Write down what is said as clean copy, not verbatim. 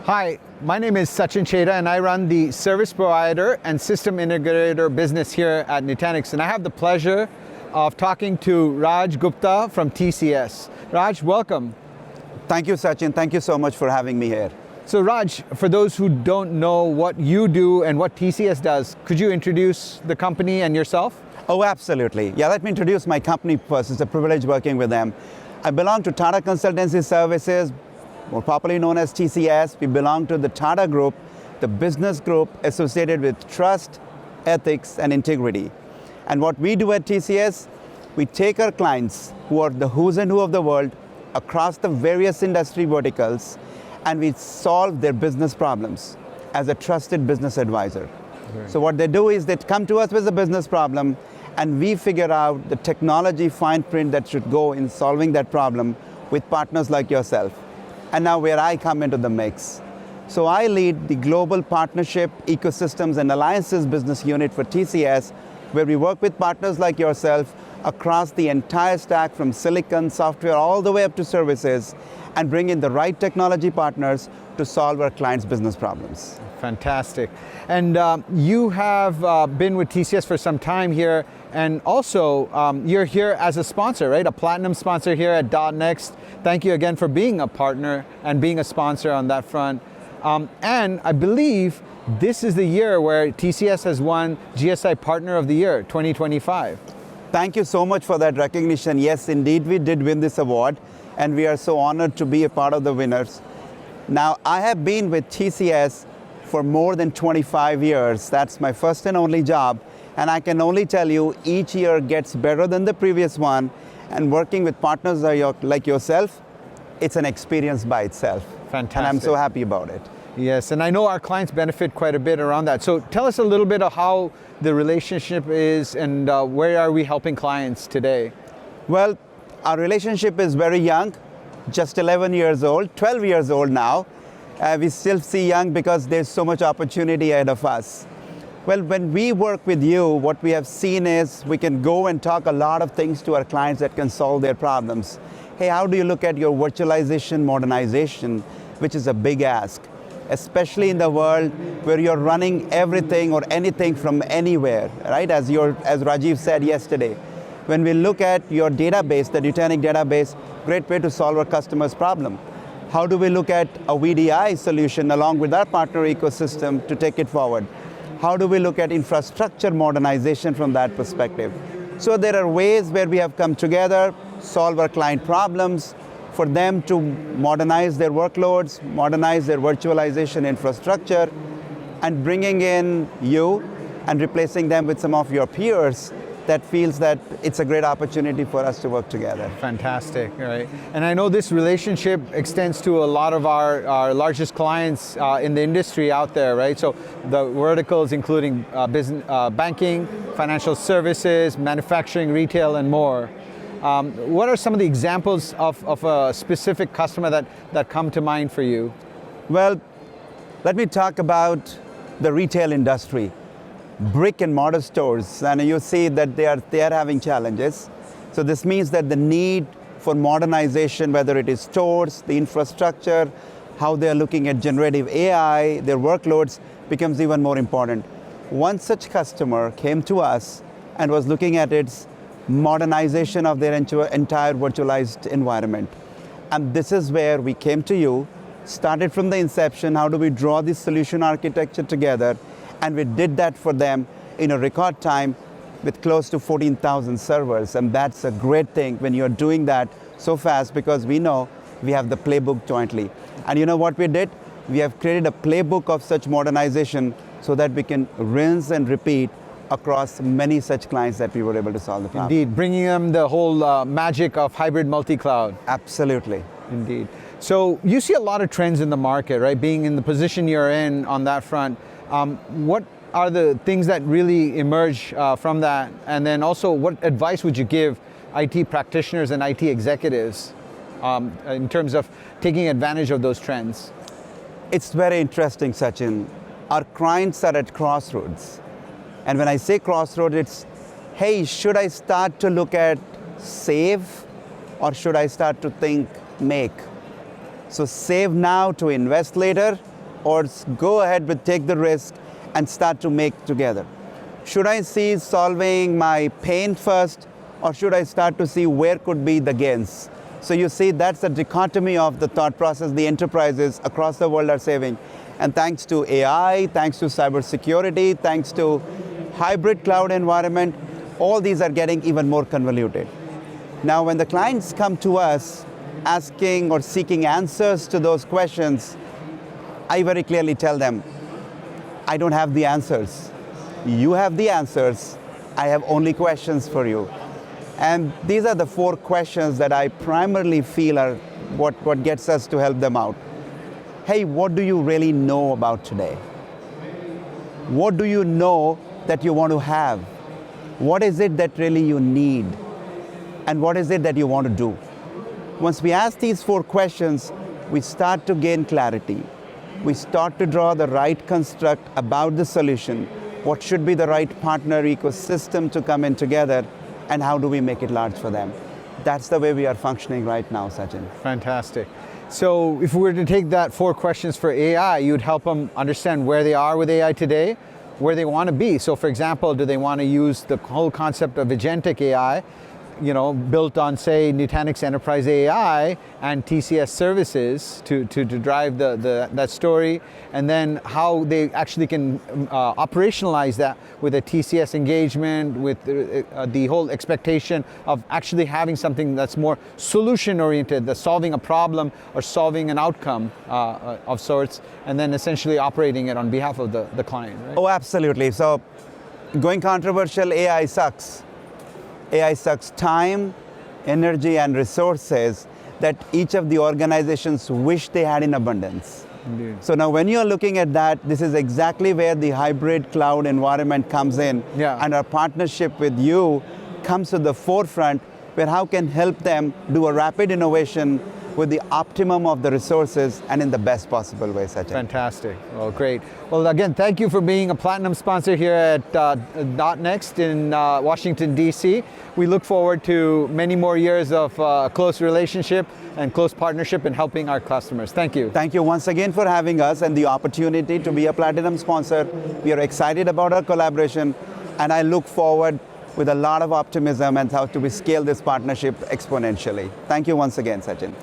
Hi, my name is Sachin Cheda and I run the service provider and system integrator business here at Nutanix. And I have the pleasure of talking to Raj Gupta from TCS. Raj, welcome. Thank you, Sachin. Thank you so much for having me here. So Raj, for those who don't know what you do and what TCS does, could you introduce the company and yourself? Oh, absolutely. Yeah, let me introduce my company first. It's a privilege working with them. I belong to Tata Consultancy Services, more popularly known as TCS. We belong to the Tata Group, the business group associated with trust, ethics, and integrity. And what we do at TCS, we take our clients who are the who's and who of the world across the various industry verticals, and we solve their business problems as a trusted business advisor. So what they do is they come to us with a business problem, and we figure out the technology fine print that should go in solving that problem with partners like yourself. And now where I come into the mix. So I lead the global partnership, ecosystems, and alliances business unit for TCS, where we work with partners like yourself across the entire stack from silicon, software, all the way up to services, and bring in the right technology partners to solve our clients' business problems. Fantastic. And you have been with TCS for some time here, and also you're here as a sponsor, right? A platinum sponsor here at .next. Thank you again for being a partner and being a sponsor on that front. And I believe this is the year where TCS has won GSI Partner of the Year 2025. Thank you so much for that recognition. Yes, indeed, we did win this award, and we are so honored to be a part of the winners. Now, I have been with TCS for more than 25 years. That's my first and only job. And I can only tell you, each year gets better than the previous one. And working with partners like yourself, it's an experience by itself. Fantastic. And I'm so happy about it. Yes, and I know our clients benefit quite a bit around that. So tell us a little bit of how the relationship is and where are we helping clients today? Well, our relationship is very young, just 11 years old, 12 years old now. We still see young because there's so much opportunity ahead of us. Well, when we work with you, what we have seen is we can go and talk a lot of things to our clients that can solve their problems. Hey, how do you look at your virtualization modernization, which is a big ask, especially in the world where you're running everything or anything from anywhere, right? As Rajiv said yesterday. When we look at your database, the Nutanix database, great way to solve our customer's problem. How do we look at a VDI solution along with our partner ecosystem to take it forward? How do we look at infrastructure modernization from that perspective? So there are ways where we have come together, solve our client problems, for them to modernize their workloads, modernize their virtualization infrastructure, and bringing in you and replacing them with some of your peers that feels that it's a great opportunity for us to work together. Fantastic, right? And I know this relationship extends to a lot of our largest clients in the industry out there, right? So the verticals including business, banking, financial services, manufacturing, retail, and more. What are some of the examples of a specific customer that come to mind for you? Well, let me talk about the retail industry. Brick and mortar stores, and you see that they are having challenges. So this means that the need for modernization, whether it is stores, the infrastructure, how they are looking at generative AI, their workloads, becomes even more important. One such customer came to us and was looking at its modernization of their entire virtualized environment. And this is where we came to you, started from the inception, how do we draw this solution architecture together, and we did that for them in a record time with close to 14,000 servers. And that's a great thing when you're doing that so fast, because we know we have the playbook jointly. And you know what we did? We have created a playbook of such modernization so that we can rinse and repeat across many such clients that we were able to solve the problem. Indeed, bringing them the whole magic of hybrid multi-cloud. Absolutely. Indeed. So you see a lot of trends in the market, right? Being in the position you're in on that front. What are the things that really emerge from that? And then also, what advice would you give IT practitioners and IT executives in terms of taking advantage of those trends? It's very interesting, Sachin. Our clients are at crossroads. And when I say crossroads, it's, hey, should I start to look at save or should I start to think make? So save now to invest later, or go ahead with take the risk and start to make together? Should I see solving my pain first, or should I start to see where could be the gains? So you see, that's the dichotomy of the thought process the enterprises across the world are saving. And thanks to AI, thanks to cybersecurity, thanks to hybrid cloud environment, all these are getting even more convoluted. Now, when the clients come to us asking or seeking answers to those questions, I very clearly tell them, I don't have the answers. You have the answers. I have only questions for you. And these are the 4 questions that I primarily feel are what gets us to help them out. Hey, what do you really know about today? What do you know that you want to have? What is it that really you need? And what is it that you want to do? Once we ask these 4 questions, we start to gain clarity. We start to draw the right construct about the solution, what should be the right partner ecosystem to come in together, and how do we make it large for them. That's the way we are functioning right now, Sachin. Fantastic. So if we were to take that 4 questions for AI, you'd help them understand where they are with AI today, where they want to be. So for example, do they want to use the whole concept of agentic AI, built on, say, Nutanix Enterprise AI and TCS services to drive that story, and then how they actually can operationalize that with a TCS engagement, with the whole expectation of actually having something that's more solution-oriented, that's solving a problem or solving an outcome of sorts, and then essentially operating it on behalf of the client, right? Oh, absolutely. So going controversial, AI sucks. AI sucks time, energy, and resources that each of the organizations wish they had in abundance. Indeed. So now when you're looking at that, this is exactly where the hybrid cloud environment comes in. Yeah. And our partnership with you comes to the forefront, where how can help them do a rapid innovation with the optimum of the resources and in the best possible way, Sachin. Fantastic. Well, great. Well, again, thank you for being a platinum sponsor here at .next in Washington, D.C. We look forward to many more years of close relationship and close partnership in helping our customers. Thank you. Thank you once again for having us and the opportunity to be a platinum sponsor. We are excited about our collaboration, and I look forward with a lot of optimism and how to scale this partnership exponentially. Thank you once again, Sachin.